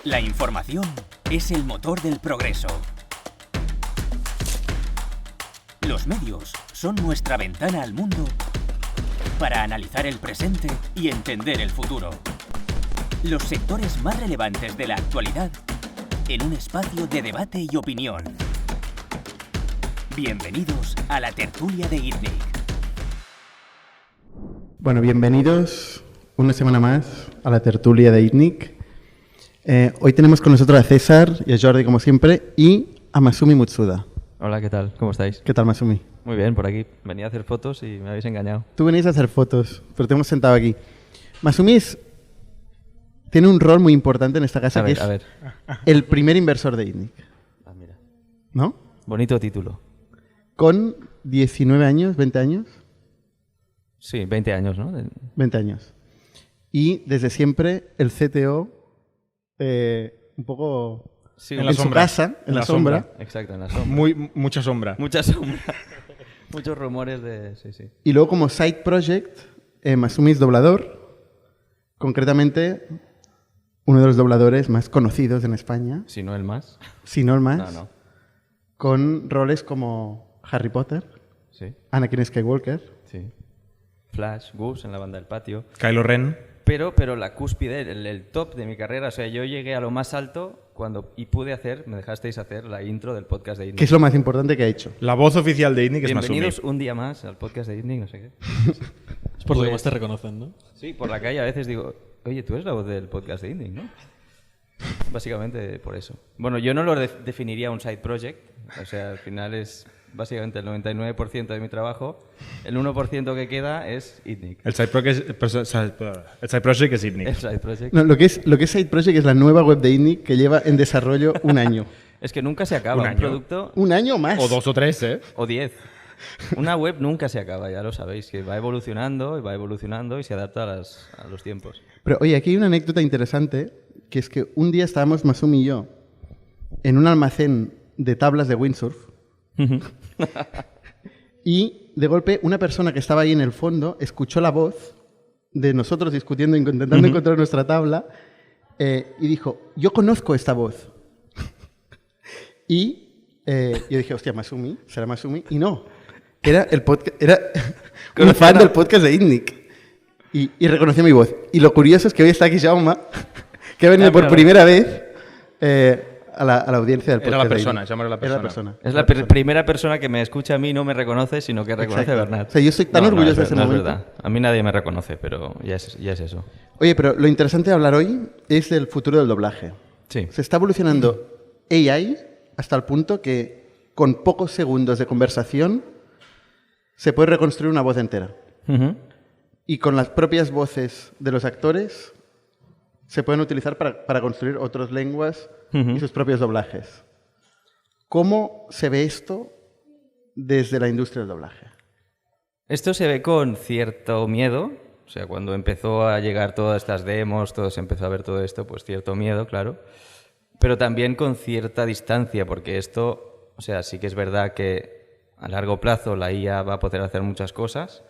La información es el motor del progreso. Los medios son nuestra ventana al mundo para analizar el presente y entender el futuro. Los sectores más relevantes de la actualidad en un espacio de debate y opinión. Bienvenidos a la tertulia de ITNIC. Bueno, bienvenidos una semana más a la tertulia de ITNIC. Hoy tenemos con nosotros a César y a Jordi, como siempre, y a Masumi Mutsuda. Hola, ¿qué tal? ¿Cómo estáis? ¿Qué tal, Masumi? Muy bien, por aquí. Venía a hacer fotos y me habéis engañado. Tú venís a hacer fotos, pero te hemos sentado aquí. Masumi tiene un rol muy importante en esta casa, A ver, que a es ver. el primer inversor de ITNIC, Ah, mira. ¿no? Bonito título. Con 19 años, 20 años. Sí, 20 años, ¿no? 20 años. Y desde siempre el CTO, un poco Sí, en su casa, en la sombra. Exacto, en la sombra. Mucha sombra. Mucha sombra. Muchos rumores de... Sí, sí. Y luego como side project, Masumi es doblador, concretamente uno de los dobladores más conocidos en España, Si no el más. si no el más, No. con roles como Harry Potter, Sí, Anakin Skywalker. sí. Flash, Gus en la banda del patio. Kylo Ren. Pero la cúspide, el top de mi carrera, o sea, yo llegué a lo más alto y pude hacer, me dejasteis hacer la intro del podcast de ITNIC. ¿Qué es lo más importante que ha hecho? La voz oficial de ITNIC es Masumi. Bienvenidos un día más al podcast de ITNIC, no sé qué. Es por lo que Pues- más te reconocen, ¿no? Sí, por la calle a veces digo, oye, tú eres la voz del podcast de ITNIC, ¿no? Básicamente por eso. Bueno, yo no lo definiría un side project, o sea, al final es básicamente el 99% de mi trabajo, el 1% que queda es ITNIC. El side project es ITNIC. El side project. No, lo que es side project es la nueva web de ITNIC que lleva en desarrollo un año. Es que nunca se acaba Un un año. producto Un año más. O 2 o 3, ¿eh? o 10. Una web nunca se acaba, ya lo sabéis, que va evolucionando y se adapta a los tiempos. Pero oye, aquí hay una anécdota interesante, que es que un día estábamos Masumi y yo en un almacén de tablas de windsurf y de golpe una persona que estaba ahí en el fondo escuchó la voz de nosotros discutiendo, intentando encontrar nuestra tabla y dijo, yo conozco esta voz. Y yo dije, hostia, Masumi, será Masumi. Y no, era un fan del podcast de ITNIC. Y reconoció mi voz. Y lo curioso es que hoy está aquí Jaume, que ha venido por primera vez a la audiencia del podcast. Era la de persona, ITNIC. Jaume era la Era la persona. persona. Es la primera persona que me escucha a mí, no me reconoce, sino que reconoce a Exacto. Bernat. O sea, yo estoy tan orgulloso de ese no momento. Es verdad. A mí nadie me reconoce, pero ya es eso. Oye, pero lo interesante de hablar hoy es del futuro del doblaje. Sí. Se está evolucionando AI hasta el punto que con pocos segundos de conversación se puede reconstruir una voz entera. Ujú. Y con las propias voces de los actores se pueden utilizar para construir otras lenguas y sus propios doblajes. ¿Cómo se ve esto desde la industria del doblaje? Esto se ve con cierto miedo. O sea, cuando empezó a llegar todas estas demos, todo se empezó a ver todo esto, pues cierto miedo, claro. Pero también con cierta distancia, porque esto, o sea, sí que es verdad que a largo plazo la IA va a poder hacer muchas cosas,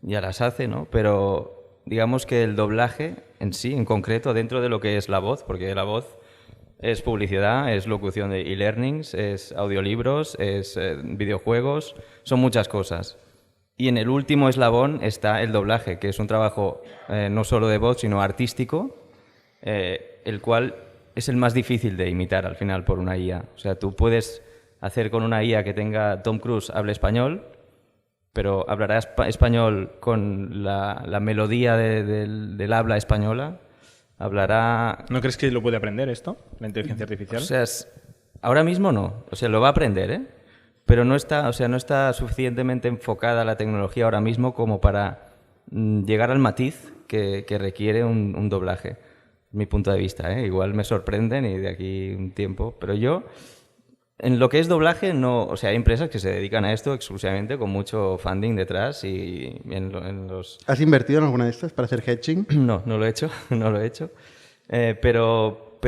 ya las hace, ¿no? Pero digamos que el doblaje en sí, en concreto, dentro de lo que es la voz, porque la voz es publicidad, es locución de e-learnings, es audiolibros, es videojuegos, son muchas cosas. Y en el último eslabón está el doblaje, que es un trabajo no solo de voz, sino artístico, el cual es el más difícil de imitar al final por una IA. O sea, tú puedes hacer con una IA que tenga Tom Cruise hable español, pero hablará español con la melodía del habla española, hablará... ¿No crees que lo puede aprender esto, la inteligencia artificial? O sea, ahora mismo no. O sea, lo va a aprender, ¿eh? Pero no está suficientemente enfocada la tecnología ahora mismo como para llegar al matiz que requiere un doblaje. Mi punto de vista, ¿eh? Igual me sorprenden y de aquí un tiempo. Pero yo, en lo que es doblaje, no... O sea, hay empresas que se dedican a esto exclusivamente con mucho funding detrás y en los... ¿Has invertido en alguna de estas para hacer hedging? No, no lo he hecho, no lo he hecho. Pero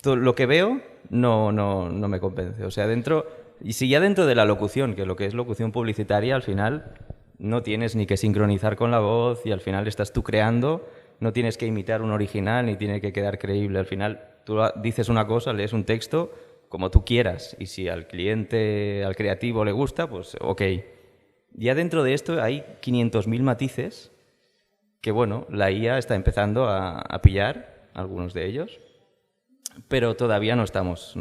lo que veo no me convence. O sea, y si ya dentro de la locución, que lo que es locución publicitaria, al final no tienes ni que sincronizar con la voz y al final estás tú creando no tienes que imitar un original ni tiene que quedar creíble. Al final tú dices una cosa, lees un texto como tú quieras y si al cliente, al creativo le gusta, pues ok. Ya dentro de esto hay 500.000 matices que, bueno, la IA está empezando a pillar, algunos de ellos, pero todavía no estamos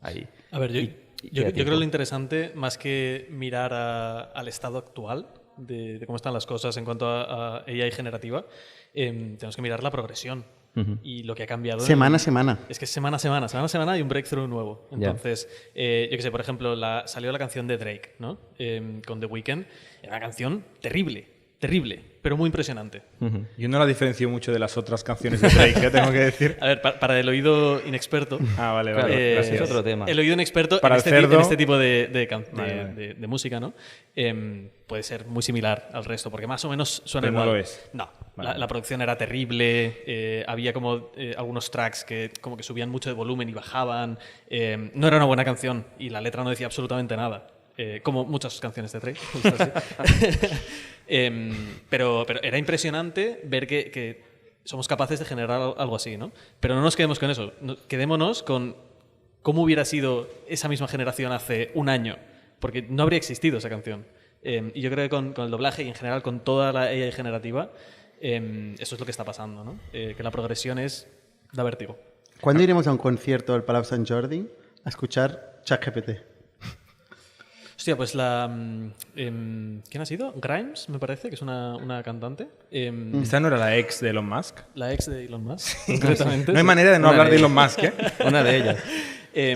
ahí. A ver, yo queda creo tiempo. lo interesante, más que mirar al estado actual de cómo están las cosas en cuanto a AI generativa, tenemos que mirar la progresión y lo que ha cambiado. Semana a semana. Es que semana a semana hay un breakthrough nuevo. Ya. Entonces, yo qué sé, por ejemplo, salió la canción de Drake, ¿no? Con The Weeknd. Era una canción terrible, pero muy impresionante. Yo no la diferencio mucho de las otras canciones de Drake, tengo que decir. A ver, para el oído inexperto. Ah, vale, Claro, vale. ese Gracias. es otro tema. El oído inexperto Para en, el cerdo. en este tipo de Vale. música, ¿no? Puede ser muy similar al resto, porque más o menos suena Pero no igual. lo es. No, Vale. la producción era terrible, había como algunos tracks que como que subían mucho de volumen y bajaban. No era una buena canción y la letra no decía absolutamente nada. Como muchas canciones de Drake. justo así. Pero era impresionante ver que somos capaces de generar algo así, ¿no? Pero no nos quedemos con eso. Quedémonos con cómo hubiera sido esa misma generación hace un año, porque no habría existido esa canción. Y yo creo que con el doblaje y en general con toda la AI generativa, eso es lo que está pasando, ¿no? Que la progresión da vértigo. ¿Cuándo iremos a un concierto del Palau Sant Jordi a escuchar ChatGPT? Hostia, pues ¿quién ha sido? Grimes, me parece, que es una cantante. ¿Esta no era la ex de Elon Musk? La ex de Elon Musk, concretamente. No hay manera de no Una hablar de de ellas. Elon Musk, ¿eh? Una de ellas.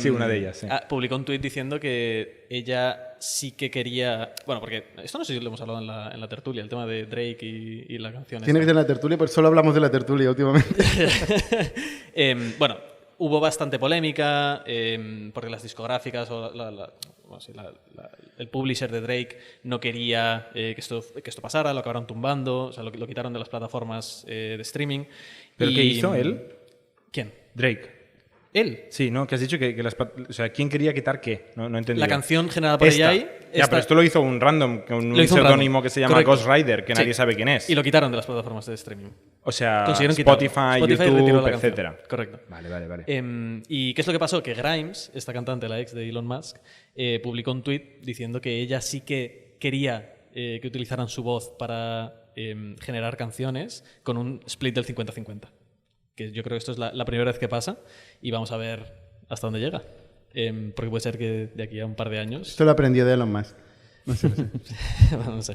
Sí, una de ellas, sí. Publicó un tuit diciendo que ella sí que quería... Bueno, porque esto no sé si lo hemos hablado en la tertulia, el tema de Drake y la canción. Tiene que ser en la tertulia, porque solo hablamos de la tertulia últimamente. Bueno, hubo bastante polémica porque las discográficas o el publisher de Drake no quería que esto pasara, lo acabaron tumbando, o sea, lo quitaron de las plataformas de streaming. ¿Pero Y- qué hizo él? ¿Quién? Drake. Él. Sí, ¿no? Que has dicho que o sea, ¿quién quería quitar qué? No he entendido. La canción generada por Esta. AI. Ya, pero esto lo hizo un random, con Lo un hizo un seudónimo random. que se llama Correcto. Ghost Rider, que Sí. nadie sabe quién es. Y lo quitaron de las plataformas de streaming. O sea, Consiguieron quitarlo. Spotify, retiró YouTube, la canción. etcétera. Correcto. Vale. ¿Y qué es lo que pasó? Que Grimes, esta cantante, la ex de Elon Musk, publicó un tweet diciendo que ella sí que quería que utilizaran su voz para generar canciones con un split del 50-50. Que yo creo que esto es la primera vez que pasa y vamos a ver hasta dónde llega. Porque puede ser que de aquí a un par de años... Esto lo aprendió de Elon Musk. No sé. no sé.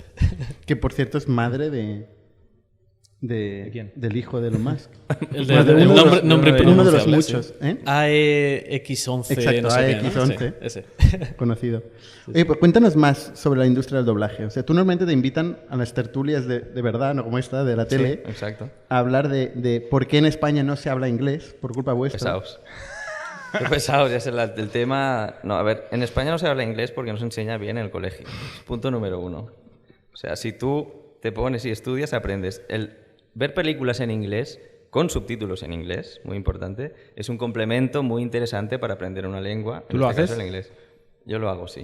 Que por cierto es madre de quién? del hijo de Elon Musk. El Bueno, de el uno de los- nombre uno de los impronunciable, muchos, sí. ¿eh? AEX11. Exacto, no sé qué, ¿no? AEX11. Sí, ese. Conocido. Oye, pues cuéntanos más sobre la industria del doblaje. O sea, tú normalmente te invitan a las tertulias de verdad, no como esta, de la tele, Exacto. a hablar de por qué en España no se habla inglés por culpa vuestra. Pesados. Qué pesados, ya sé, el tema... No, a ver, en España no se habla inglés porque no se enseña bien en el colegio. Punto número uno. O sea, si tú te pones y estudias, aprendes. Ver películas en inglés, con subtítulos en inglés, muy importante, es un complemento muy interesante para aprender una lengua. ¿Tú en lo este caso haces? el inglés. Yo lo hago, sí.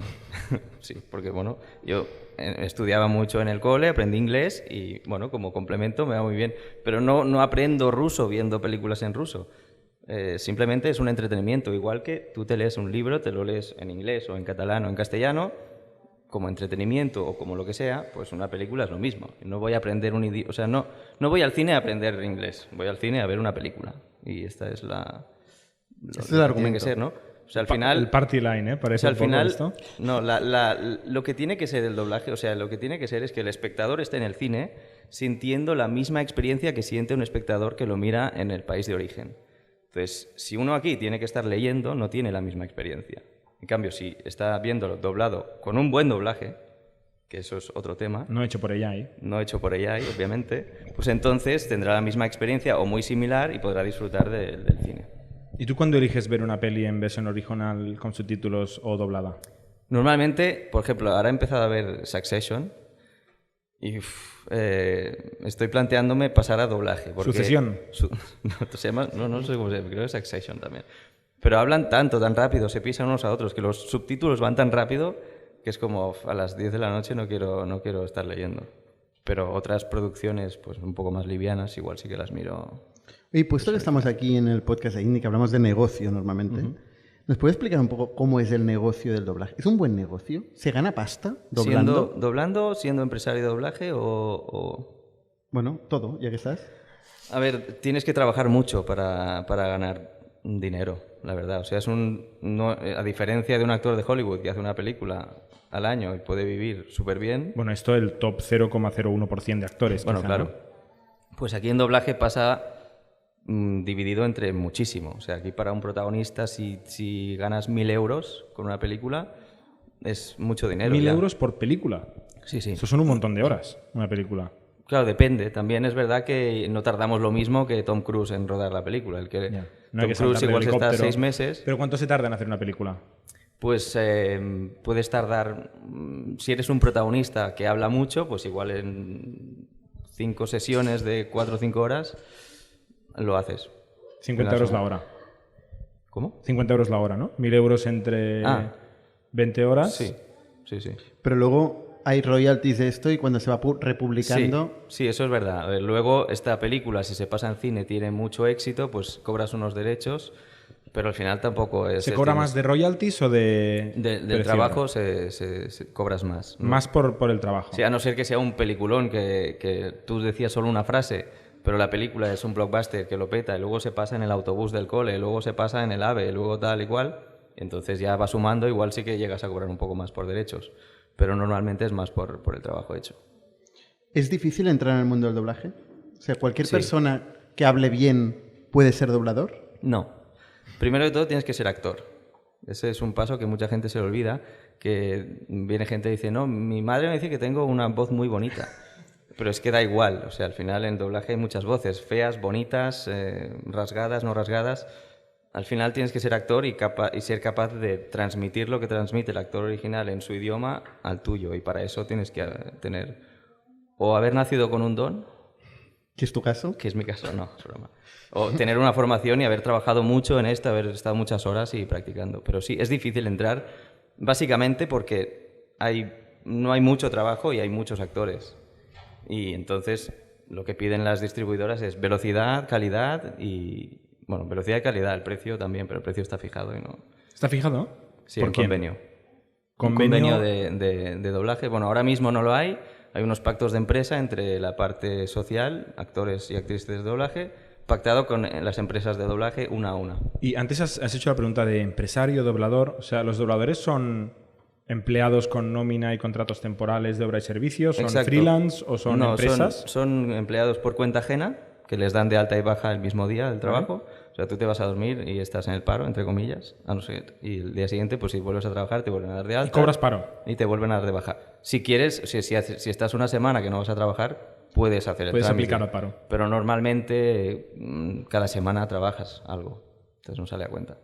Sí, porque, bueno, yo estudiaba mucho en el cole, aprendí inglés y, bueno, como complemento me va muy bien. Pero no aprendo ruso viendo películas en ruso. Simplemente es un entretenimiento, igual que tú te lees un libro, te lo lees en inglés o en catalán o en castellano, como entretenimiento o como lo que sea, pues una película es lo mismo. No voy a aprender un idioma, o sea, no voy al cine a aprender inglés, voy al cine a ver una película. Y esta es Este es el lo que tiene argumento. que ser, ¿no? O sea, al final... El party line, ¿eh? O Parece sea, al un poco final, esto. no, lo que tiene que ser el doblaje, o sea, lo que tiene que ser es que el espectador esté en el cine sintiendo la misma experiencia que siente un espectador que lo mira en el país de origen. Entonces, si uno aquí tiene que estar leyendo, no tiene la misma experiencia. En cambio, si está viéndolo doblado con un buen doblaje, que eso es otro tema, No hecho por AI. no hecho por AI, obviamente, pues entonces tendrá la misma experiencia o muy similar y podrá disfrutar del cine. ¿Y tú cuándo eliges ver una peli en versión original con subtítulos o doblada? Normalmente, por ejemplo, ahora he empezado a ver Succession y estoy planteándome pasar a doblaje. Porque ¿Sucesión? no sé cómo se llama, creo que es Succession también. Pero hablan tan rápido, se pisan unos a otros, que los subtítulos van tan rápido que es como a las 10 de la noche no quiero estar leyendo. Pero otras producciones, pues un poco más livianas, igual sí que las miro. Y puesto que estamos aquí en el podcast de Indie, que hablamos de negocio normalmente, ¿nos puedes explicar un poco cómo es el negocio del doblaje? ¿Es un buen negocio? ¿Se gana pasta doblando? ¿Siendo empresario de doblaje o...? Bueno, todo, ya que estás. A ver, tienes que trabajar mucho para ganar dinero, la verdad. O sea, a diferencia de un actor de Hollywood que hace una película al año y puede vivir súper bien. Bueno, esto es el top 0,01% de actores. Bueno, quizá, claro. ¿no? Pues aquí en doblaje pasa dividido entre muchísimo. O sea, aquí para un protagonista, si ganas 1.000 euros con una película, es mucho dinero. 1.000 ya. euros por película. Sí, sí. Eso son un montón de horas, una película. Claro, depende. También es verdad que no tardamos lo mismo que Tom Cruise en rodar la película. No Tom hay que Cruise saltar del igual se está helicóptero. 6 meses. ¿Pero cuánto se tarda en hacer una película? Pues puedes tardar, si eres un protagonista que habla mucho, pues igual en 5 sesiones de 4 o 5 horas lo haces. 50 euros la hora. ¿Cómo? 50 euros la hora, ¿no? 1.000 euros entre 20 horas. Sí, sí, sí. Pero luego hay royalties de esto y cuando se va republicando... Sí, eso es verdad. A ver, luego esta película, si se pasa en cine, tiene mucho éxito, pues cobras unos derechos, pero al final tampoco es... ¿Se cobra más de royalties o de...? Del trabajo se cobras más, ¿no? Más por el trabajo. Sí, a no ser que sea un peliculón que tú decías solo una frase, pero la película es un blockbuster que lo peta y luego se pasa en el autobús del cole, luego se pasa en el AVE, luego tal y cual, entonces ya va sumando, igual sí que llegas a cobrar un poco más por derechos, pero normalmente es más por el trabajo hecho. ¿Es difícil entrar en el mundo del doblaje? O sea, ¿cualquier Sí. persona que hable bien puede ser doblador? No. Primero de todo tienes que ser actor. Ese es un paso que mucha gente se le olvida, que viene gente y dice, no, mi madre me dice que tengo una voz muy bonita. Pero es que da igual, o sea, al final en doblaje hay muchas voces, feas, bonitas, rasgadas, no rasgadas. Al final tienes que ser actor y ser capaz de transmitir lo que transmite el actor original en su idioma al tuyo. Y para eso tienes que tener o haber nacido con un don, ¿Qué es tu caso? que es mi caso, no, es broma. O tener una formación y haber trabajado mucho en esto, haber estado muchas horas y practicando. Pero sí, es difícil entrar, básicamente porque no hay mucho trabajo y hay muchos actores. Y entonces lo que piden las distribuidoras es velocidad, calidad y... Bueno, velocidad y calidad, el precio también, pero el precio está fijado y no... ¿Está fijado? Sí, ¿Por un quién? convenio. ¿Convenio? Un convenio de doblaje. Bueno, ahora mismo no lo hay. Hay unos pactos de empresa entre la parte social, actores y actrices de doblaje, pactado con las empresas de doblaje una a una. Y antes has hecho la pregunta de empresario, doblador. O sea, ¿los dobladores son empleados con nómina y contratos temporales de obra y servicios? ¿Son Exacto. freelance o son No, empresas? son empleados por cuenta ajena, que les dan de alta y baja el mismo día del trabajo. O sea, tú te vas a dormir y estás en el paro, entre comillas, a no ser, y el día siguiente, pues si vuelves a trabajar, te vuelven a dar de alta. ¿Y cobras paro? Y te vuelven a dar de baja. Si quieres, si estás una semana que no vas a trabajar, puedes hacer el Puedes trámite. aplicar al paro. Pero normalmente cada semana trabajas algo. Entonces no sale a cuenta.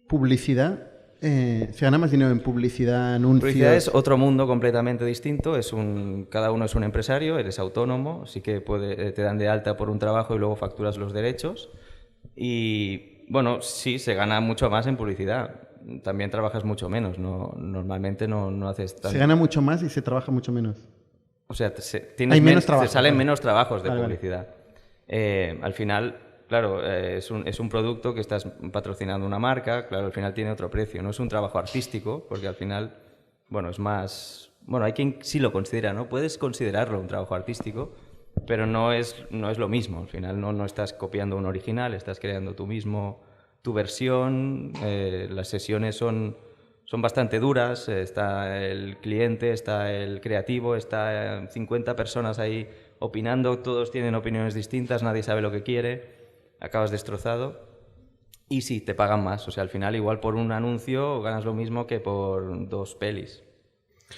Publicidad. ¿Se gana más dinero en publicidad, anuncios? Publicidad es otro mundo completamente distinto. Cada uno es un empresario, eres autónomo, sí que te dan de alta por un trabajo y luego facturas los derechos. Y bueno, sí, se gana mucho más en publicidad. También trabajas mucho menos. Normalmente no haces tanto. Se gana mucho más y se trabaja mucho menos. O sea, Hay menos trabajo, te salen claro. menos trabajos de Vale, vale. publicidad. Al final, claro, es un producto que estás patrocinando una marca, claro, al final tiene otro precio. No es un trabajo artístico, porque al final, bueno, es más... Bueno, hay quien sí lo considera, ¿no? Puedes considerarlo un trabajo artístico, pero no es lo mismo. Al final no estás copiando un original, estás creando tú mismo tu versión. Las sesiones son bastante duras. Está el cliente, está el creativo, está 50 personas ahí opinando. Todos tienen opiniones distintas, nadie sabe lo que quiere. Acabas destrozado. Y sí, te pagan más. O sea, al final igual por un anuncio ganas lo mismo que por 2 pelis,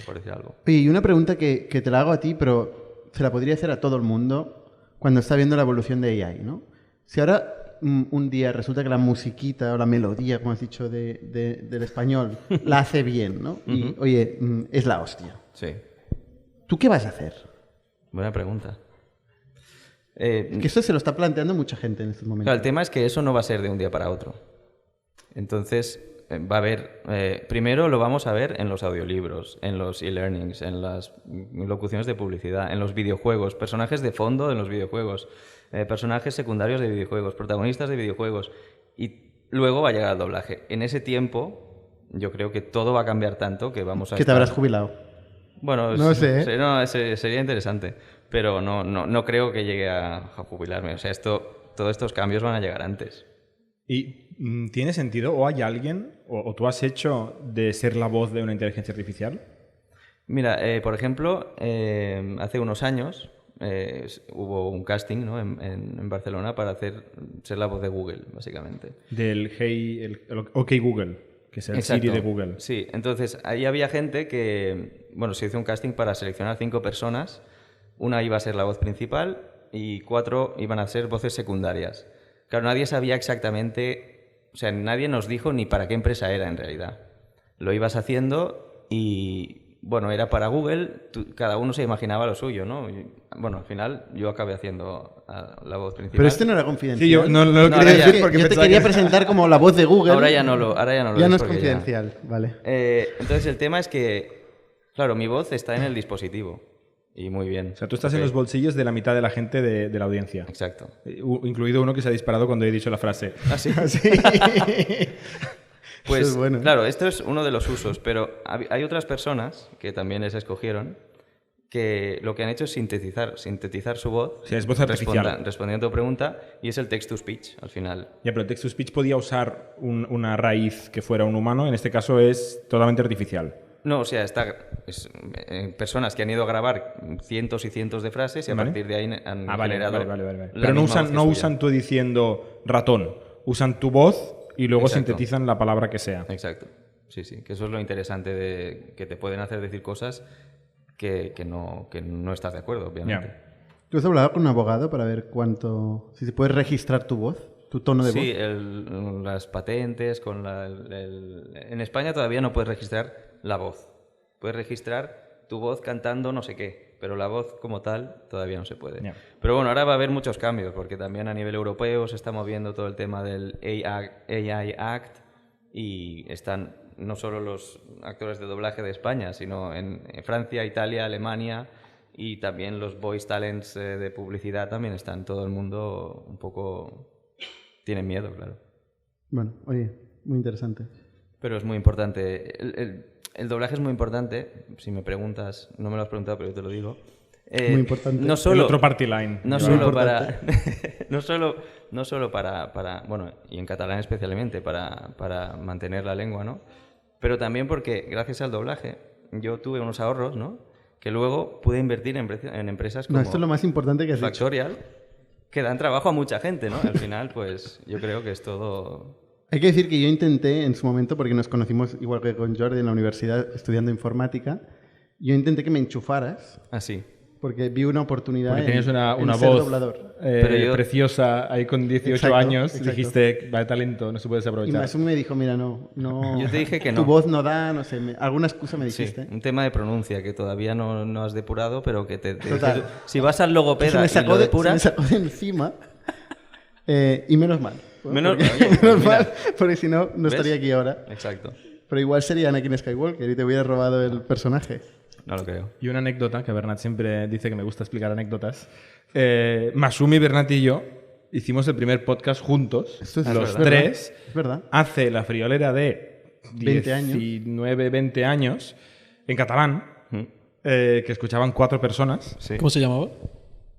por decir algo. Y una pregunta que te la hago a ti, pero se la podría hacer a todo el mundo cuando está viendo la evolución de AI, ¿no? Si ahora un día resulta que la musiquita o la melodía, como has dicho, del español, la hace bien, ¿no? Y, oye, es la hostia. Sí, ¿Tú qué vas a hacer? buena pregunta. Que esto se lo está planteando mucha gente en estos momentos. Claro, el tema es que eso no va a ser de un día para otro. Entonces, va a haber... primero lo vamos a ver en los audiolibros, en los e-learnings, en las locuciones de publicidad, en los videojuegos, personajes de fondo en los videojuegos, personajes secundarios de videojuegos, protagonistas de videojuegos. Y luego va a llegar el doblaje. En ese tiempo, yo creo que todo va a cambiar tanto que vamos a... Que te habrás jubilado. Bueno, No sé, ¿eh? no, sería interesante, pero no creo que llegue a jubilarme. O sea, todos estos cambios van a llegar antes. ¿Y tiene sentido o hay alguien o tú has hecho de ser la voz de una inteligencia artificial? Mira, por ejemplo, hace unos años hubo un casting, ¿no? en Barcelona para ser la voz de Google, básicamente. Del el OK Google, que es el Exacto. Siri de Google. Sí, entonces ahí había gente que, bueno, se hizo un casting para seleccionar 5 personas. Una iba a ser la voz principal y 4 iban a ser voces secundarias. Claro, nadie sabía exactamente, o sea, nadie nos dijo ni para qué empresa era en realidad. Lo ibas haciendo y, bueno, era para Google, cada uno se imaginaba lo suyo, ¿no? Y, bueno, al final yo acabé haciendo la voz principal. Pero este no era confidencial. Sí, yo no lo No, quería ahora ya- decir porque yo te pensaba quería que... presentar como la voz de Google. Ahora ya no lo Ya no es porque confidencial, vale. Entonces el tema es que, claro, mi voz está en el dispositivo y muy bien. O sea, tú estás en Ok. los bolsillos de la mitad de la gente de la audiencia. Exacto. Incluido uno que se ha disparado cuando he dicho la frase. ¿Ah, sí? Sí. Pues Eso es bueno. claro, esto es uno de los usos, pero hay otras personas que también les escogieron que lo que han hecho es sintetizar su voz. O sea, es voz artificial. Respondiendo a tu pregunta, y es el text-to-speech al final. Ya, pero el text-to-speech podía usar una raíz que fuera un humano. En este caso es totalmente artificial. No, o sea, personas que han ido a grabar cientos y cientos de frases y a Vale. partir de ahí han Vale. generado Pero la no misma usan, voz que no suya. usan tú diciendo ratón. Usan tu voz y luego Exacto. sintetizan la palabra que sea. Exacto. Sí, sí, que eso es lo interesante de que te pueden hacer decir cosas que no estás de acuerdo, obviamente. Ya. ¿Tú has hablado con un abogado para ver si se puede registrar tu voz, tu tono de Sí, voz? las patentes, en España todavía no puedes registrar la voz. Puedes registrar tu voz cantando no sé qué, pero la voz como tal todavía no se puede. Ya. Pero bueno, ahora va a haber muchos cambios, porque también a nivel europeo se está moviendo todo el tema del AI Act y están no solo los actores de doblaje de España, sino en Francia, Italia, Alemania y también los voice talents de publicidad también están. Todo el mundo un poco tiene miedo, claro. Bueno, oye, muy interesante. Pero es muy importante. El doblaje es muy importante. Si me preguntas, no me lo has preguntado, pero yo te lo digo. Muy importante. No El solo, otro party line. no Muy solo para, importante. no solo para, bueno, y en catalán especialmente, para mantener la lengua, ¿no? Pero también porque gracias al doblaje yo tuve unos ahorros, ¿no? Que luego pude invertir en empresas como No, esto es lo más importante que has dicho. Factorial, que dan trabajo a mucha gente, ¿no? Al final, pues yo creo que es todo... Hay que decir que yo intenté en su momento, porque nos conocimos igual que con Jordi en la universidad estudiando informática, yo intenté que me enchufaras Así. porque vi una oportunidad Porque tienes una en ser voz doblador. Pero yo- preciosa ahí con 18 Exacto, años. exacto. Dijiste, vaya talento, no se puede Y desaprovechar. Masumi me dijo, mira, no, Yo te dije que tu no. voz no da, no sé, alguna excusa me Sí, dijiste. un tema de pronuncia que todavía no has depurado, pero que Total. si vas al Se logopeda me y sacó lo se me depuras, sacó de encima y menos mal. Menos- Porque, oye, pues menos mira. mal, porque si no, no ¿Ves? estaría aquí ahora. exacto, Pero igual sería Anakin Skywalker y te hubiera robado el personaje. no lo creo. Y una anécdota, que Bernat siempre dice que me gusta explicar anécdotas. Masumi, Bernat y yo hicimos el primer podcast juntos, Esto es los verdad. tres, Es verdad. hace la friolera de 20 años. 19, 20 años, en catalán, Mm. que escuchaban 4 personas. Sí. ¿Cómo se llamaba?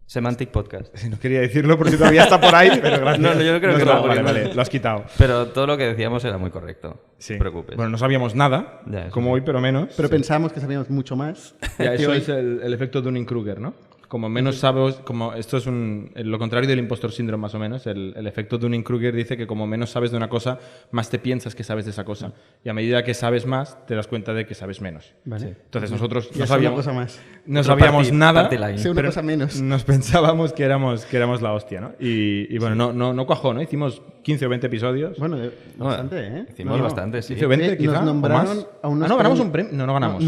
Semantic Podcast. No quería decirlo porque todavía está por ahí, pero gracias. No, yo creo que no. no, porque Vale, no. lo has quitado. Pero todo lo que decíamos era muy correcto. Sí. No te preocupes. Bueno, no sabíamos nada, Ya, eso como sí. hoy, pero menos. Pero pensábamos que sabíamos mucho más. Ya, que eso hoy. es el efecto Dunning-Kruger, ¿no? Como menos sabes, como esto es lo contrario del impostor síndrome más o menos, el efecto Dunning-Kruger dice que como menos sabes de una cosa, más te piensas que sabes de esa cosa. Y a medida que sabes más, te das cuenta de que sabes menos. Vale. Entonces nosotros Ya no sé una sabíamos, cosa más. no Otro sabíamos party- nada, party line. Sé una pero cosa menos. nos pensábamos que éramos la hostia, ¿no? Y bueno, no cuajó, ¿no? Hicimos 15 o 20 episodios. Bueno, No, bastante, ¿eh? Hicimos No, bastante, sí. 15 o 20 Nos quizá, o nombraron más. a unos no ganamos premios. un premio. No ganamos.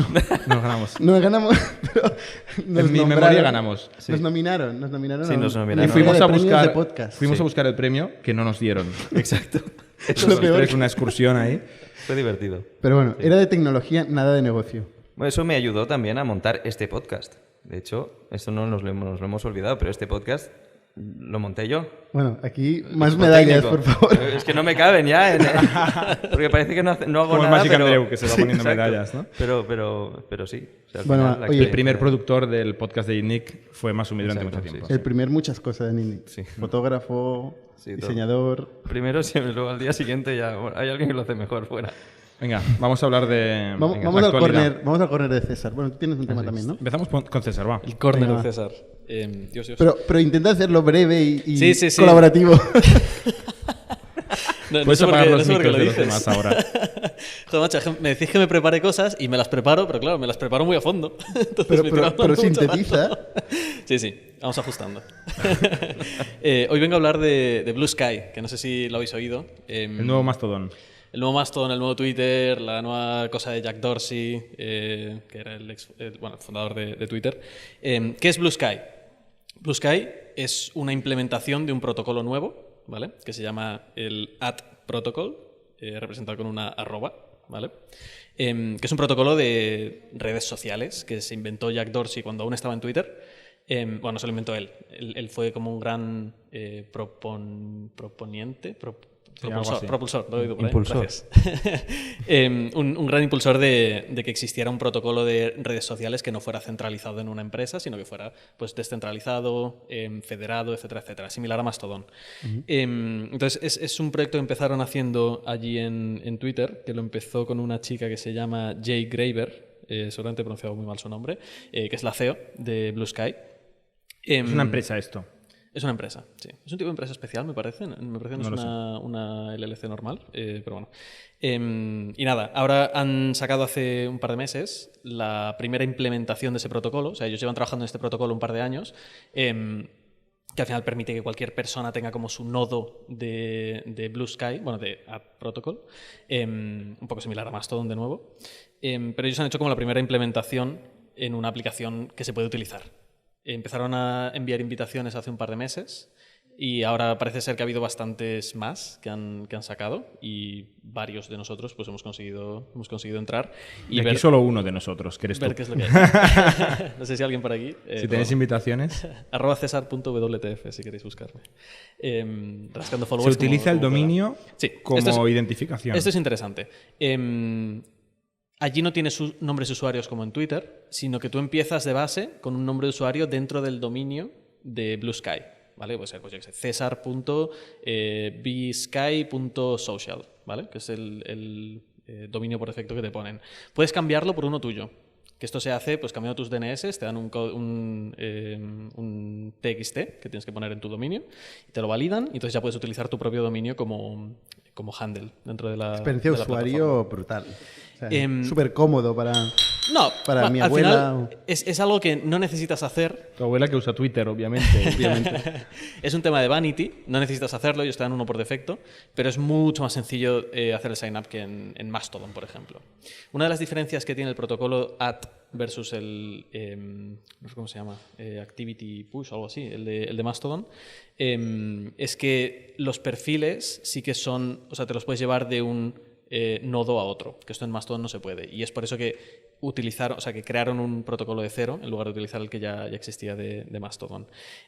No ganamos. No ganamos, pero nos En mi memoria nombraron. ganamos. Sí. Nos nominaron Sí, a nos una nominaron. Y feria fuimos de a premios buscar, de podcast. fuimos Sí. a buscar el premio que no nos dieron. Exacto. Es lo peor. Es una excursión ahí. Fue divertido. Pero bueno, era de tecnología, nada de negocio. Bueno, eso me ayudó también a montar este podcast. De hecho, esto no nos lo hemos olvidado, pero este podcast lo monté yo. Bueno, aquí más Como medallas, técnico. por favor. Es que no me caben ya. Porque parece que no hago Como el nada. Magic pero... Andreu, que se va poniendo exacto. medallas, ¿no? Pero sí. O sea, al Bueno, final, la oye, El el primer experiencia- productor del podcast de Nick fue Masumi durante Exacto, mucho tiempo. sí. El primer muchas cosas de Nini. Sí. Fotógrafo, Sí, todo. diseñador. Primero siempre, luego al día siguiente ya bueno, hay alguien que lo hace mejor fuera. Venga, vamos a hablar de Vamos, venga, vamos la al actualidad. córner de César. Bueno, tú tienes un tema también, ¿no? Empezamos con César, va. El córner Venga, de va. César. Dios. Pero intenta hacerlo breve y Sí. colaborativo. No Puedes sé por apagar qué, los no sé por qué micros lo de los dices. demás ahora. Joder, macho, es que me decís que me prepare cosas y me las preparo, pero claro, me las preparo muy a fondo. Entonces pero me tiro hablando mucho sintetiza. rato. Sí, vamos ajustando. Hoy vengo a hablar de Blue Sky, que no sé si lo habéis oído. El nuevo Mastodon. El nuevo Mastodon, el nuevo Twitter, la nueva cosa de Jack Dorsey, que era el fundador de Twitter. ¿Qué es Blue Sky? Blue Sky es una implementación de un protocolo nuevo, ¿vale? Que se llama el Protocol, representado con una arroba, ¿vale? Que es un protocolo de redes sociales que se inventó Jack Dorsey cuando aún estaba en Twitter. Bueno, no se lo inventó él. Él fue como un gran proponiente. algo así. Propulsor, lo he oído por ahí. Impulsor. Gracias. Un gran impulsor de que existiera un protocolo de redes sociales que no fuera centralizado en una empresa, sino que fuera pues descentralizado, federado, etcétera, etcétera, similar a Mastodon. Entonces, es un proyecto que empezaron haciendo allí en Twitter, que lo empezó con una chica que se llama Jay Graeber, seguramente he pronunciado muy mal su nombre, que es la CEO de Blue Sky. Es una empresa esto. Es una empresa, sí. Es un tipo de empresa especial, me parece. Me parece que no, No es lo una LLC normal, pero bueno. Y nada, ahora han sacado hace un par de meses la primera implementación de ese protocolo. O sea, ellos llevan trabajando en este protocolo un par de años, que al final permite que cualquier persona tenga como su nodo de Blue Sky, bueno, de App Protocol, un poco similar a Mastodon de nuevo. Pero ellos han hecho como la primera implementación en una aplicación que se puede utilizar. Empezaron a enviar invitaciones hace un par de meses y ahora parece ser que ha habido bastantes más que han sacado y varios de nosotros pues hemos conseguido entrar y Y aquí ver, solo uno de nosotros, que eres tú. ver qué es lo que hay. No sé si alguien por aquí. Si tenéis invitaciones, @cesar.wtf si queréis buscarme. Rascando se followers. utiliza el como pueda. dominio Sí, como esto es- identificación. Esto es interesante. Allí no tienes nombres de usuarios como en Twitter, sino que tú empiezas de base con un nombre de usuario dentro del dominio de Blue Sky. ¿Vale? Puede ser, pues, yo qué sé, cesar.bsky.social, ¿vale? Que es el dominio por defecto que te ponen. Puedes cambiarlo por uno tuyo. Que esto se hace pues cambiando tus DNS, te dan un TXT que tienes que poner en tu dominio, y te lo validan, y entonces ya puedes utilizar tu propio dominio como handle dentro de la Experiencia de de la usuario brutal. O sea, Em, súper cómodo para... No, Para mi al abuela, final es algo que no necesitas hacer. Tu abuela que usa Twitter, obviamente. Es un tema de vanity, no necesitas hacerlo, ellos te dan uno por defecto, pero es mucho más sencillo hacer el sign up que en Mastodon, por ejemplo. Una de las diferencias que tiene el protocolo AT versus el, no sé cómo se llama, Activity Push o algo así, el de Mastodon, es que los perfiles sí que son, o sea, te los puedes llevar de un nodo a otro, que esto en Mastodon no se puede. Y es por eso que que crearon un protocolo de cero en lugar de utilizar el que ya existía de Mastodon.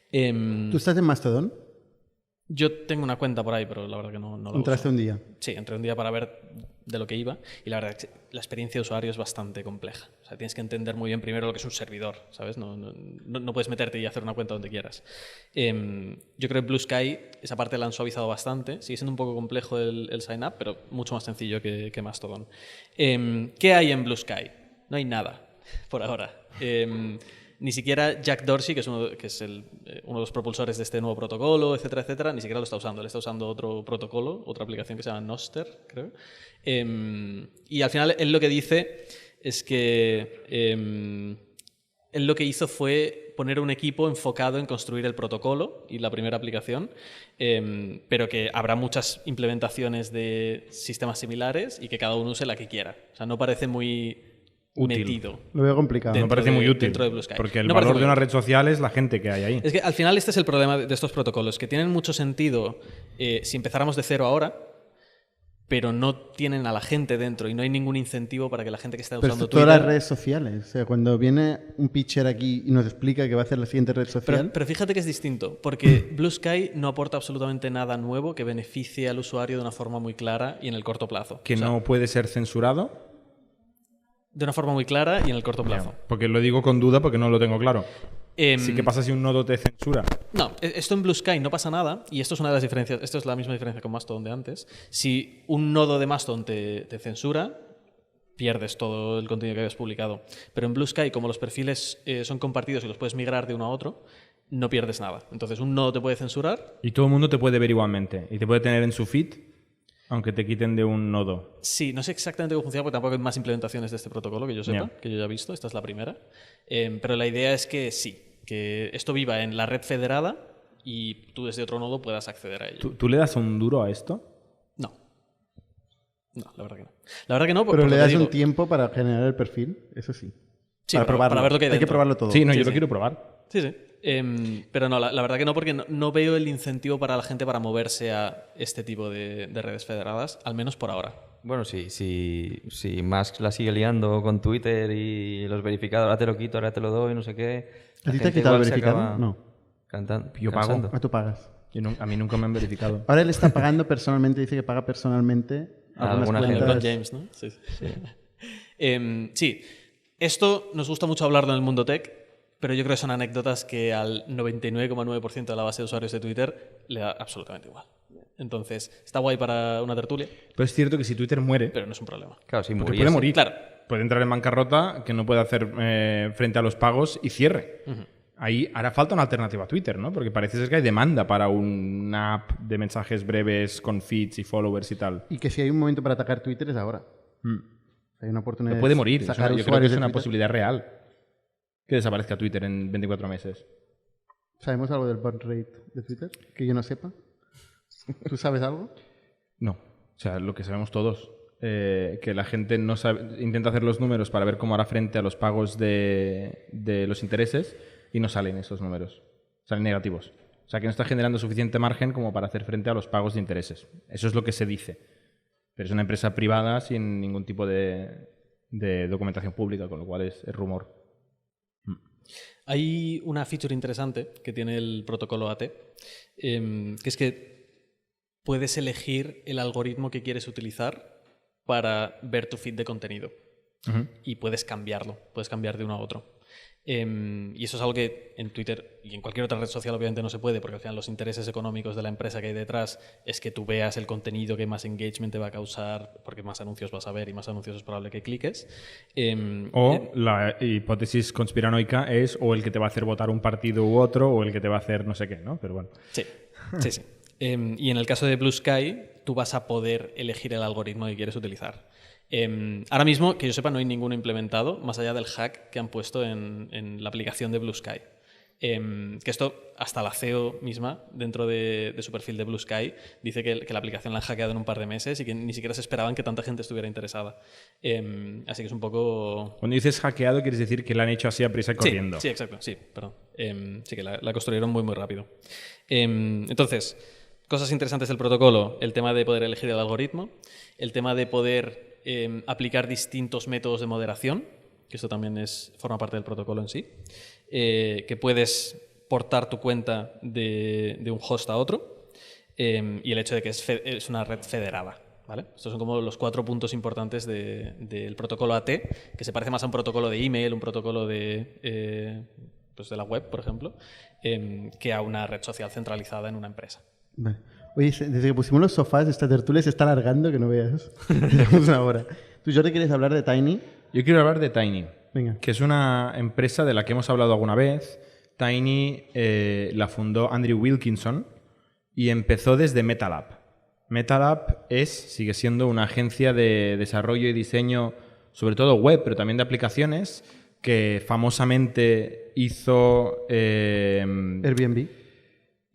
¿Tú estás en Mastodon? Yo tengo una cuenta por ahí, pero la verdad que no la ¿Entraste uso. un día? Sí, entré un día para ver de lo que iba y la verdad que la experiencia de usuario es bastante compleja. O sea, tienes que entender muy bien primero lo que es un servidor, ¿sabes? No puedes meterte y hacer una cuenta donde quieras. Yo creo que Blue Sky esa parte la han suavizado bastante. Sigue siendo un poco complejo el sign-up, pero mucho más sencillo que Mastodon. ¿Qué hay en Blue Sky? No hay nada, por ahora. Ni siquiera Jack Dorsey, que es uno de los propulsores de este nuevo protocolo, etcétera, etcétera, ni siquiera lo está usando. Él está usando otro protocolo, otra aplicación que se llama Noster, creo. Y al final él lo que dice es que él lo que hizo fue poner un equipo enfocado en construir el protocolo y la primera aplicación, pero que habrá muchas implementaciones de sistemas similares y que cada uno use la que quiera. O sea, no parece muy Útil. metido. Lo veo complicado. Me parece muy útil. dentro de Blue Sky. Porque el No parece valor muy de una útil. red social es la gente que hay ahí. Es que al final este es el problema de estos protocolos, que tienen mucho sentido si empezáramos de cero ahora, pero no tienen a la gente dentro y no hay ningún incentivo para que la gente que está Pero usando todas Twitter... las redes sociales. O sea, cuando viene un pitcher aquí y nos explica que va a hacer la siguiente red social... Pero fíjate que es distinto, porque Blue Sky no aporta absolutamente nada nuevo que beneficie al usuario de una forma muy clara y en el corto plazo. Que O sea, no puede ser censurado. de una forma muy clara y en el corto plazo. Porque lo digo con duda porque no lo tengo claro. Em, Sí, ¿qué pasa si un nodo te censura? No, esto en Blue Sky no pasa nada, y esto es una de las diferencias, esto es la misma diferencia con Mastodon de antes. Si un nodo de Mastodon te censura, pierdes todo el contenido que habías publicado. Pero en Blue Sky, como los perfiles son compartidos y los puedes migrar de uno a otro, no pierdes nada. Entonces, un nodo te puede censurar. Y todo el mundo te puede ver igualmente. Y te puede tener en su feed, aunque te quiten de un nodo. Sí, no sé exactamente cómo funciona, porque tampoco hay más implementaciones de este protocolo que yo sepa, Ya. que yo ya he visto, esta es la primera. Pero la idea es que sí, que esto viva en la red federada y tú desde otro nodo puedas acceder a ello. ¿Tú le das un duro a esto? No. No, la verdad que no. La verdad que no, Pero porque le te das digo- un tiempo para generar el perfil, eso sí. Sí, para probarlo. para ver lo que hay que dentro. probarlo todo. Sí, no, Sí, yo sí. lo quiero probar. Sí, sí. Pero no, la verdad que no, porque no veo el incentivo para la gente para moverse a este tipo de redes federadas, al menos por ahora. Bueno, si Musk la sigue liando con Twitter y los verificados, ahora te lo quito, ahora te lo doy, no sé qué. ¿A la ti te ha gente quitado el igual se verificado? acaba No. Yo pago. cansando. Ah, tú pagas. A mí nunca me han verificado. Ahora él está pagando personalmente, dice que paga personalmente A algunas alguna gente. cuentas. LeBron James, ¿no? Sí. Sí, esto nos gusta mucho hablarlo en el mundo tech, pero yo creo que son anécdotas que al 99,9% de la base de usuarios de Twitter le da absolutamente igual. Entonces, está guay para una tertulia, Pero es cierto que si Twitter muere, pero no es un problema. Claro, si porque muriese. puede morir. Claro. Puede entrar en bancarrota, que no puede hacer frente a los pagos y cierre. Ahí hará falta una alternativa a Twitter, ¿no? Porque parece ser que hay demanda para una app de mensajes breves con feeds y followers y tal. Y que si hay un momento para atacar Twitter es ahora. Hay una oportunidad No de puede morir. sacar Yo creo que usuarios es de una Twitter. posibilidad real que desaparezca Twitter en 24 meses. ¿Sabemos algo del burn rate de Twitter? Que yo no sepa. ¿Tú sabes algo? No. O sea, lo que sabemos todos. Que la gente no sabe, intenta hacer los números para ver cómo hará frente a los pagos de los intereses y no salen esos números. Salen negativos. O sea, que no está generando suficiente margen como para hacer frente a los pagos de intereses. Eso es lo que se dice. Pero es una empresa privada sin ningún tipo de documentación pública, con lo cual es rumor. Hay una feature interesante que tiene el protocolo AT, que es que puedes elegir el algoritmo que quieres utilizar para ver tu feed de contenido. Y puedes cambiarlo, puedes cambiar de uno a otro. Y eso es algo que en Twitter y en cualquier otra red social obviamente no se puede, porque al final los intereses económicos de la empresa que hay detrás es que tú veas el contenido que más engagement te va a causar, porque más anuncios vas a ver y más anuncios es probable que cliques. O la hipótesis conspiranoica es o el que te va a hacer votar un partido u otro o el que te va a hacer no sé qué, ¿no? Pero bueno. Sí, sí, sí. Y en el caso de Blue Sky, tú vas a poder elegir el algoritmo que quieres utilizar. Ahora mismo, que yo sepa, no hay ninguno implementado, más allá del hack que han puesto en la aplicación de Blue Sky. Que esto, hasta la CEO misma, dentro de su perfil de Blue Sky, dice que la aplicación la han hackeado en un par de meses y que ni siquiera se esperaban que tanta gente estuviera interesada. Así que es un poco... Cuando dices hackeado, quieres decir que la han hecho así a prisa y corriendo. Sí, exacto, sí, perdón. Sí que la construyeron muy, muy rápido. Entonces, cosas interesantes del protocolo, el tema de poder elegir el algoritmo, el tema de poder aplicar distintos métodos de moderación, que esto también forma parte del protocolo en sí, que puedes portar tu cuenta de un host a otro, y el hecho de que es una red federada. ¿Vale? Estos son como los 4 puntos importantes del protocolo AT, que se parece más a un protocolo de email, un protocolo de la web, por ejemplo, que a una red social centralizada en una empresa. Vale. Oye, desde que pusimos los sofás, esta tertulia se está alargando, que no veas. Llevamos una hora. ¿Tú, Jordi, quieres hablar de Tiny? Yo quiero hablar de Tiny, Venga. que es una empresa de la que hemos hablado alguna vez. Tiny la fundó Andrew Wilkinson y empezó desde MetaLab. MetaLab sigue siendo una agencia de desarrollo y diseño, sobre todo web, pero también de aplicaciones, que famosamente hizo Airbnb.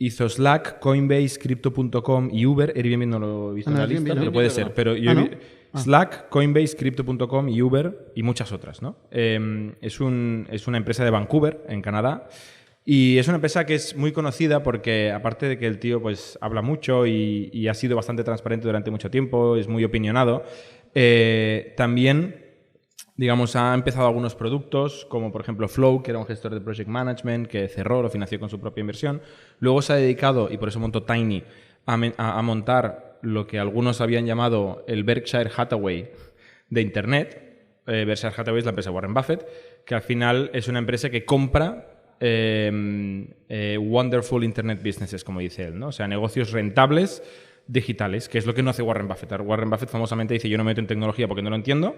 hizo Slack, Coinbase, Crypto.com y Uber. Airbnb no lo he visto Ah, en no, la lista, Airbnb no. pero puede Airbnb ser. no. Pero yo Ah, he ¿no? vi- Slack, Coinbase, Crypto.com y Uber y muchas otras, ¿no? Es una empresa de Vancouver, en Canadá, Y es una empresa que es muy conocida porque, aparte de que el tío pues, habla mucho y ha sido bastante transparente durante mucho tiempo, es muy opinionado, también, digamos, ha empezado algunos productos, como por ejemplo Flow, que era un gestor de project management, que cerró, lo financió con su propia inversión. Luego se ha dedicado, y por eso montó Tiny, a montar lo que algunos habían llamado el Berkshire Hathaway de Internet. Berkshire Hathaway es la empresa Warren Buffett, que al final es una empresa que compra wonderful internet businesses, como dice él, ¿no? O sea, negocios rentables digitales, que es lo que no hace Warren Buffett. Warren Buffett famosamente dice: yo no me meto en tecnología porque no lo entiendo,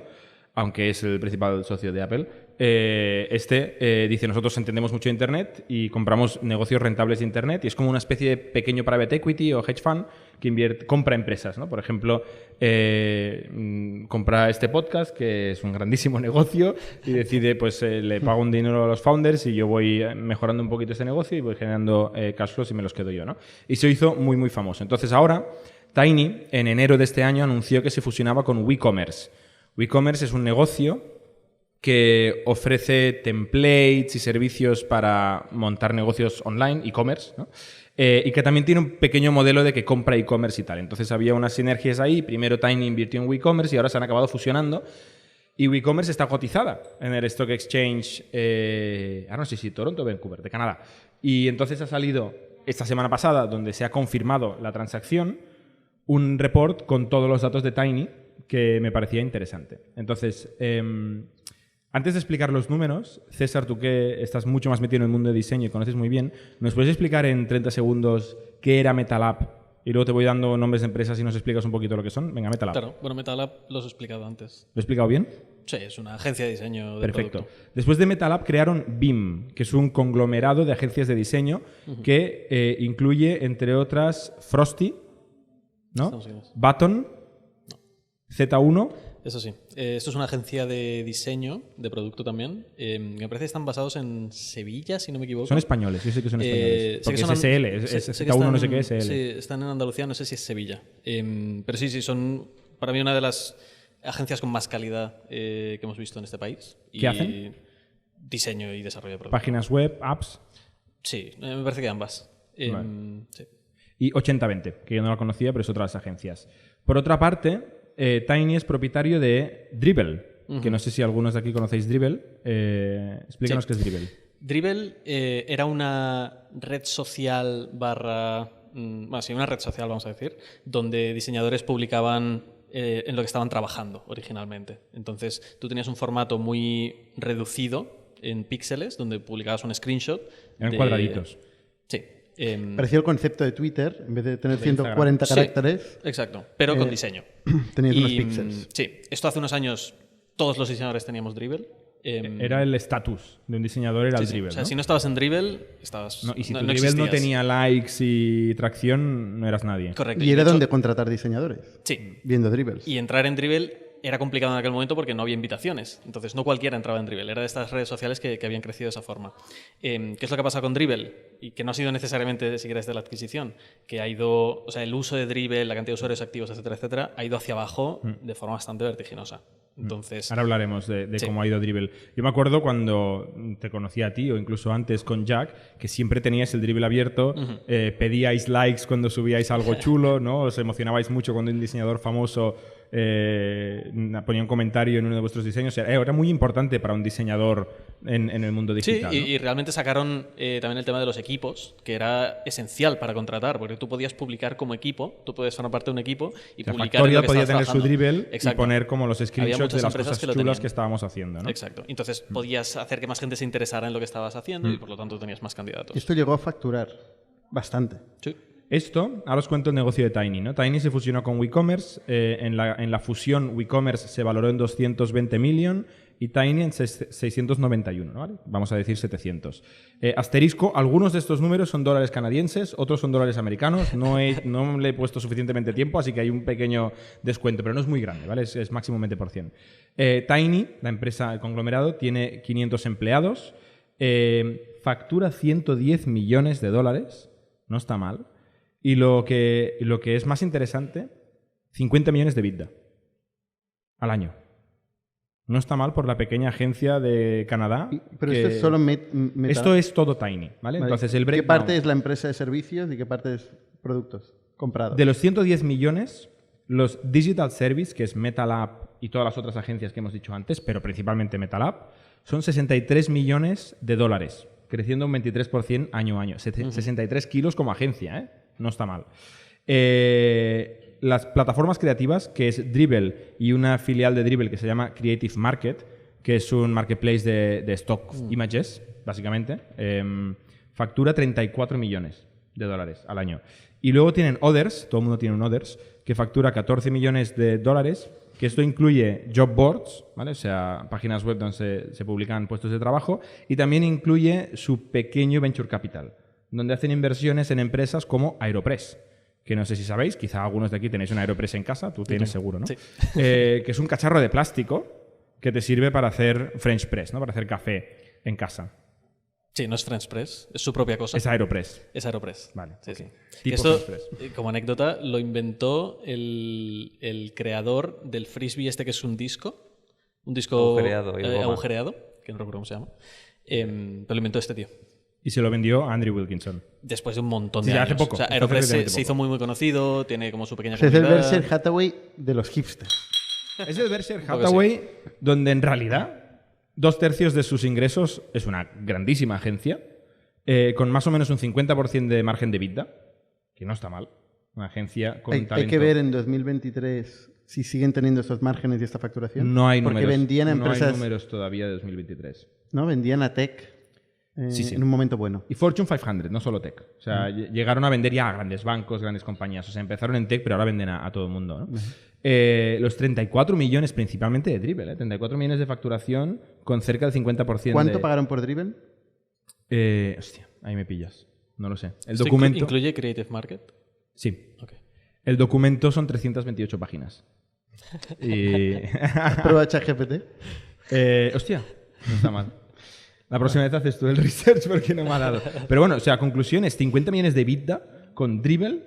aunque es el principal socio de Apple. Dice: nosotros entendemos mucho de Internet y compramos negocios rentables de Internet, y es como una especie de pequeño private equity o hedge fund que compra empresas, ¿no? Por ejemplo, compra este podcast, que es un grandísimo negocio, y decide, pues le pago un dinero a los founders y yo voy mejorando un poquito este negocio y voy generando cash flows y me los quedo yo, ¿no? Y se hizo muy, muy famoso. Entonces ahora, Tiny, en enero de este año, anunció que se fusionaba con WeCommerce. WeCommerce es un negocio que ofrece templates y servicios para montar negocios online, e-commerce, ¿no? Y que también tiene un pequeño modelo de que compra e-commerce y tal. Entonces había unas sinergias ahí. Primero Tiny invirtió en WeCommerce y ahora se han acabado fusionando. Y WeCommerce está cotizada en el Stock Exchange, no sé si Toronto o Vancouver, de Canadá. Y entonces ha salido esta semana pasada, donde se ha confirmado la transacción, un report con todos los datos de Tiny, que me parecía interesante. Entonces, antes de explicar los números, César, tú que estás mucho más metido en el mundo de diseño y conoces muy bien, ¿nos puedes explicar en 30 segundos qué era MetaLab? Y luego te voy dando nombres de empresas y nos explicas un poquito lo que son. Venga, MetaLab. Claro, bueno, MetaLab los he explicado antes. ¿Lo he explicado bien? Sí, es una agencia de diseño de Perfecto. producto. Después de MetaLab crearon BIM, que es un conglomerado de agencias de diseño que incluye, entre otras, Frosty, ¿no? Button, Z1. Eso sí. Esto es una agencia de diseño, de producto también. Me parece que están basados en Sevilla, si no me equivoco. Son españoles, yo sé que son españoles. Porque es SL, es Z1 no sé qué, SL. Sí, están en Andalucía, no sé si es Sevilla. Pero sí, son para mí una de las agencias con más calidad que hemos visto en este país. ¿Qué hacen? Diseño y desarrollo de producto. Páginas web, apps. Sí, me parece que ambas. Vale. Sí. Y 8020, que yo no la conocía, pero es otra de las agencias. Por otra parte, Tiny es propietario de Dribbble, que no sé si algunos de aquí conocéis Dribbble. Explícanos qué es Dribbble. Dribbble era una red social una red social, vamos a decir, donde diseñadores publicaban en lo que estaban trabajando originalmente. Entonces, tú tenías un formato muy reducido en píxeles, donde publicabas un screenshot. Eran cuadraditos. Sí. Parecía el concepto de Twitter, en vez de tener 140 caracteres. Sí, exacto, pero con diseño. Tenías unos píxeles. Sí, esto hace unos años todos los diseñadores teníamos Dribbble. Era el estatus de un diseñador, era el Dribbble. O sea, ¿no? si no estabas en Dribbble, estabas. No, y si tu no Dribbble no existías. tenía likes y tracción, no eras nadie. Correcto. Y era de hecho, donde contratar diseñadores, Sí. viendo dribbles. Y entrar en Dribbble era complicado en aquel momento porque no había invitaciones. Entonces, no cualquiera entraba en Dribbble. Era de estas redes sociales que habían crecido de esa forma. ¿Qué es lo que ha pasado con Dribbble? Y que no ha sido necesariamente, si quieres, de la adquisición. Que ha ido... O sea, el uso de Dribbble, la cantidad de usuarios activos, etcétera, etcétera, ha ido hacia abajo de forma bastante vertiginosa. Entonces... Ahora hablaremos de Sí. cómo ha ido Dribbble. Yo me acuerdo cuando te conocí a ti, o incluso antes con Jack, que siempre teníais el Dribbble abierto, pedíais likes cuando subíais algo chulo, ¿no? Os emocionabais mucho cuando un diseñador famoso ponía un comentario en uno de vuestros diseños. Era muy importante para un diseñador en el mundo digital. Sí, ¿no? y realmente sacaron también el tema de los equipos, que era esencial para contratar, porque tú podías publicar como equipo, tú podías formar parte de un equipo y O sea, publicar en lo Factorial que podía estabas tener su trabajando. Dribbble y Exacto. poner como los Había screenshots muchas de las empresas cosas que lo chulas tenían. que estábamos haciendo, ¿no? Exacto. Entonces podías hacer que más gente se interesara en lo que estabas haciendo y por lo tanto tenías más candidatos. Esto llegó a facturar bastante. Sí. Esto, ahora os cuento el negocio de Tiny, ¿no? Tiny se fusionó con WeCommerce. En la fusión, WeCommerce se valoró en 220 millones y Tiny en 691, ¿no? ¿Vale? Vamos a decir 700. Asterisco, algunos de estos números son dólares canadienses, otros son dólares americanos. No le he puesto suficientemente tiempo, así que hay un pequeño descuento, pero no es muy grande, ¿vale? Es máximo 20%. Tiny, la empresa, el conglomerado, tiene 500 empleados, factura 110 millones de dólares, no está mal. Y lo que es más interesante, 50 millones de EBITDA al año. No está mal por la pequeña agencia de Canadá. Pero que- esto es solo Meta. Esto es todo Tiny, ¿vale? Vale. Entonces el ¿Qué breakdown parte es la empresa de servicios y qué parte es productos comprados? de los 110 millones, los Digital Service, que es MetaLab y todas las otras agencias que hemos dicho antes, pero principalmente MetaLab, son 63 millones de dólares, creciendo un 23% año a año. 63 kilos como agencia, ¿eh? No está mal. Las plataformas creativas, que es Dribbble y una filial de Dribbble que se llama Creative Market, que es un marketplace de stock images, básicamente, factura 34 millones de dólares al año. Y luego tienen Others, todo el mundo tiene un Others, que factura 14 millones de dólares, que esto incluye job boards, ¿vale? O sea, páginas web donde se publican puestos de trabajo, y también incluye su pequeño venture capital, donde hacen inversiones en empresas como Aeropress, que no sé si sabéis, quizá algunos de aquí tenéis una Aeropress en casa, tú tienes seguro, ¿no? Sí. Que es un cacharro de plástico que te sirve para hacer French press, ¿no? Para hacer café en casa. Sí, no es French Press, es su propia cosa. Es Aeropress. Es Aeropress. Vale, Sí, ok. sí. Tipo Esto, French como anécdota, lo inventó el creador del frisbee este que es un disco. Un disco Agujereado y goma. agujereado, que no recuerdo cómo se llama. Pero lo inventó este tío. Y se lo vendió a Andrew Wilkinson. Después de un montón Sí, de ya años. hace poco. O sea, Hace Aeropress relativamente se hizo muy, muy conocido, tiene como su pequeña Es el comunidad. Berkshire Hathaway de los hipsters. Es el Berkshire poco Hathaway, donde en realidad 2/3 de sus ingresos es una grandísima agencia, con más o menos un 50% de margen de EBITDA, que no está mal. Una agencia con Hay talento. que ver en 2023 si siguen teniendo estos márgenes y esta facturación. No hay Porque números. vendían a No empresas. hay números todavía de 2023. ¿No? Vendían a tech Sí. en un momento bueno. Y Fortune 500, no solo tech. O sea, llegaron a vender ya a grandes bancos, grandes compañías. O sea, empezaron en tech, pero ahora venden a todo el mundo, ¿no? Los 34 millones principalmente de Dribbble, 34 millones de facturación con cerca del 50% ¿Cuánto de... pagaron por Dribbble? Hostia, ahí me pillas. No lo sé. El ¿Esto documento... incluye Creative Market? Sí. Ok. El documento son 328 páginas. Y... ¿Prueba ChatGPT? Hostia, no está mal. La próxima vez haces tú el research porque no me ha dado. Pero bueno, o sea, conclusiones, 50 millones de EBITDA con Dribbble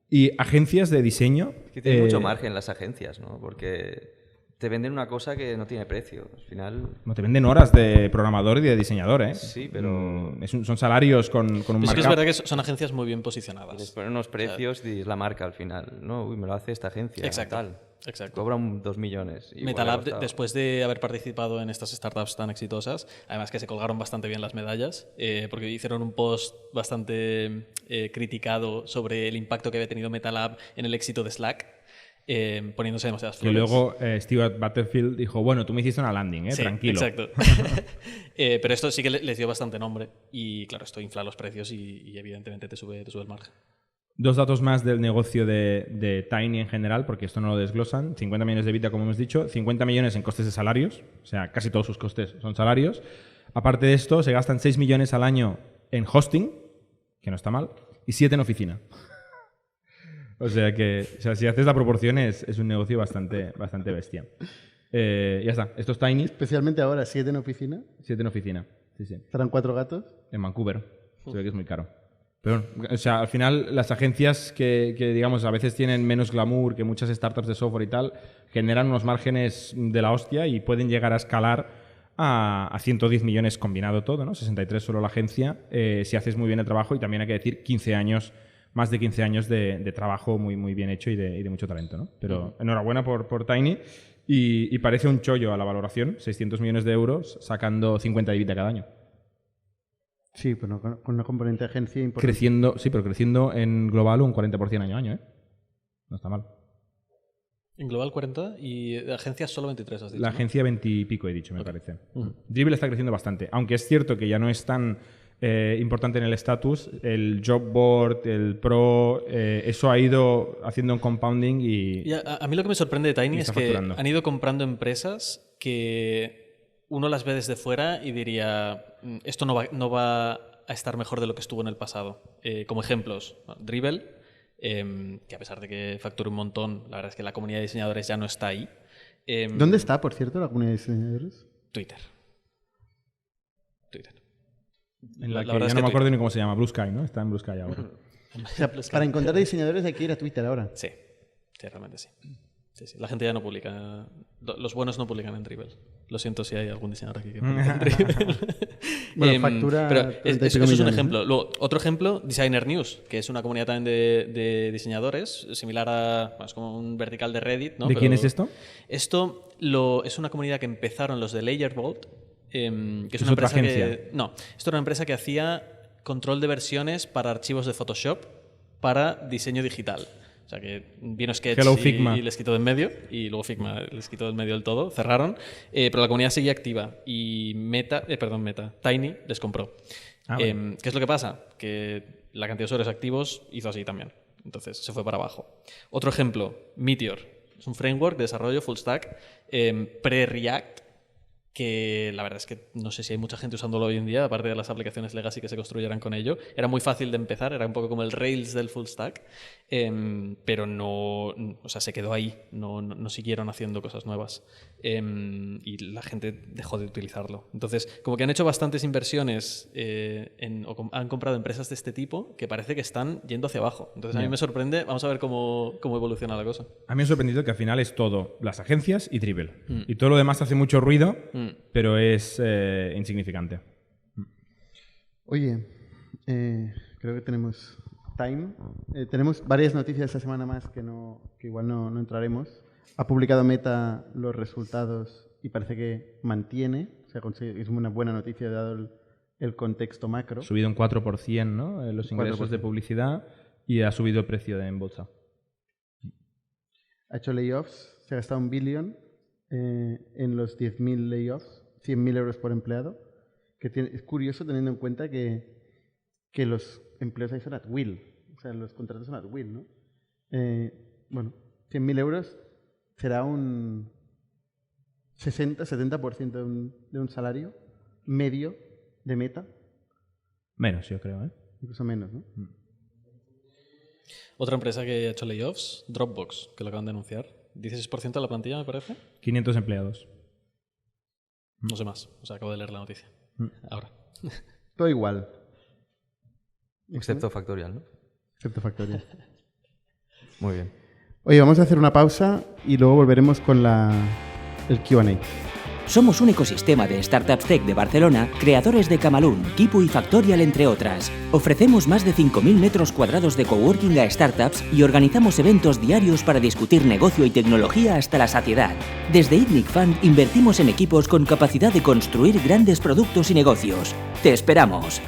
y agencias de diseño. Que tiene mucho margen las agencias, ¿no? Porque te venden una cosa que no tiene precio. Al final, No te venden horas de programador y de diseñador, ¿eh? sí, pero Son salarios con un Pues es que markup. es verdad que son agencias muy bien les posicionadas. ponen unos precios y es la marca al final. No, uy, me lo hace esta agencia. Exacto. Tal. Exacto. Cobra 2 millones. Igual MetaLab, ha costado. después de haber participado en estas startups tan exitosas, además que se colgaron bastante bien las medallas, porque hicieron un post bastante criticado sobre el impacto que había tenido MetaLab en el éxito de Slack, poniéndose demasiadas Que flores. luego Stewart Butterfield dijo, bueno, tú me hiciste una landing, Sí, tranquilo. exacto. Pero esto sí que les dio bastante nombre y claro, esto infla los precios y evidentemente te sube el margen. 2 datos más del negocio de Tiny en general, porque esto no lo desglosan. 50 millones de EBITDA, como hemos dicho. 50 millones en costes de salarios. O sea, casi todos sus costes son salarios. Aparte de esto, se gastan 6 millones al año en hosting, que no está mal, y 7 en oficina. O sea que, si haces la proporción, es un negocio bastante bestia. Ya está. Esto es Tiny. Especialmente ahora, 7 en oficina. 7 en oficina. Sí. ¿Estarán 4 gatos? En Vancouver. Se ve que es muy caro. Pero, o sea, al final las agencias que, digamos, a veces tienen menos glamour que muchas startups de software y tal, generan unos márgenes de la hostia y pueden llegar a escalar a 110 millones combinado todo, ¿no? 63 solo la agencia, si haces muy bien el trabajo, y también hay que decir 15 años, más de 15 años de trabajo muy, muy bien hecho y de mucho talento, ¿no? Pero enhorabuena por Tiny y parece un chollo a la valoración, 600 millones de euros sacando 50 de EBITDA cada año. Sí, pero con una componente de agencia importante. Creciendo, sí, pero creciendo en global un 40% año a año, ¿eh? No está mal. En global 40 y de agencias solo 23, has dicho. La ¿no? agencia 20 y pico, he dicho, me parece. Dribbble está creciendo bastante. Aunque es cierto que ya no es tan importante en el estatus, el job board, el pro, eso ha ido haciendo un compounding y... Y a mí lo que me sorprende de Tiny Y es está que facturando. han ido comprando empresas que uno las ve desde fuera y diría, esto no va a estar mejor de lo que estuvo en el pasado. Como ejemplos, Dribbble, que a pesar de que factura un montón, la verdad es que la comunidad de diseñadores ya no está ahí. ¿Dónde está, por cierto, la comunidad de diseñadores? Twitter. En la que verdad ya es no que me acuerdo ni cómo se llama, Blue Sky, ¿no? Está en Blue Sky ahora. O sea, para encontrar diseñadores hay que ir a Twitter ahora. Sí, realmente sí. Sí. La gente ya no publica. Los buenos no publican en Dribbble. Lo siento si hay algún diseñador aquí que Dribble. Bueno, factura pero 35 eso es un millones, ejemplo. Luego, otro ejemplo, Designer News, que es una comunidad también de diseñadores, similar a... Bueno, es como un vertical de Reddit, ¿no? ¿De quién es esto? Esto es una comunidad que empezaron los de Layerbolt, que es una otra empresa agencia. No, esto era una empresa que hacía control de versiones para archivos de Photoshop para diseño digital. O sea, que vino Sketch Hello, Figma. y les quitó de en medio, y luego Figma les quitó de en medio del todo, cerraron, pero la comunidad seguía activa y Tiny les compró. Bueno. ¿Qué es lo que pasa? Que la cantidad de usuarios activos hizo así también. Entonces se fue para abajo. Otro ejemplo, Meteor. Es un framework de desarrollo full stack pre-React, que la verdad es que no sé si hay mucha gente usándolo hoy en día, aparte de las aplicaciones legacy que se construyeran con ello. Era muy fácil de empezar, era un poco como el Rails del full stack, pero no, o sea, se quedó ahí, no siguieron haciendo cosas nuevas y la gente dejó de utilizarlo. Entonces, como que han hecho bastantes inversiones o han comprado empresas de este tipo que parece que están yendo hacia abajo. Entonces, a mí me sorprende, vamos a ver cómo evoluciona la cosa. A mí me ha sorprendido que al final es todo las agencias y Dribble. Y todo lo demás hace mucho ruido, pero es insignificante. Oye, creo que tenemos time. Tenemos varias noticias esta semana más que igual no entraremos. Ha publicado Meta los resultados y parece que mantiene. O sea, es una buena noticia dado el contexto macro. Ha subido un 4%, ¿no? Los ingresos 4%. de publicidad y ha subido el precio en bolsa. Ha hecho layoffs, se ha gastado $1 billón en los 10.000 layoffs, 100.000 euros por empleado. Es curioso teniendo en cuenta que los empleos ahí son at will, o sea, los contratos son at will, ¿no? Bueno, 100.000 euros será un 60-70% de un salario medio de Meta. Menos, yo creo, ¿eh? Incluso menos, ¿no? Otra empresa que ha hecho layoffs, Dropbox, que lo acaban de anunciar. 16% de la plantilla, me parece. 500 empleados. No sé más. O sea, acabo de leer la noticia. Ahora. Todo igual. Excepto Factorial, ¿no? Excepto Factorial. Muy bien. Oye, vamos a hacer una pausa y luego volveremos con el Q&A. Somos un ecosistema de startups tech de Barcelona, creadores de Camalún, Kipu y Factorial, entre otras. Ofrecemos más de 5.000 metros cuadrados de coworking a startups y organizamos eventos diarios para discutir negocio y tecnología hasta la saciedad. Desde ITNIC Fund invertimos en equipos con capacidad de construir grandes productos y negocios. ¡Te esperamos!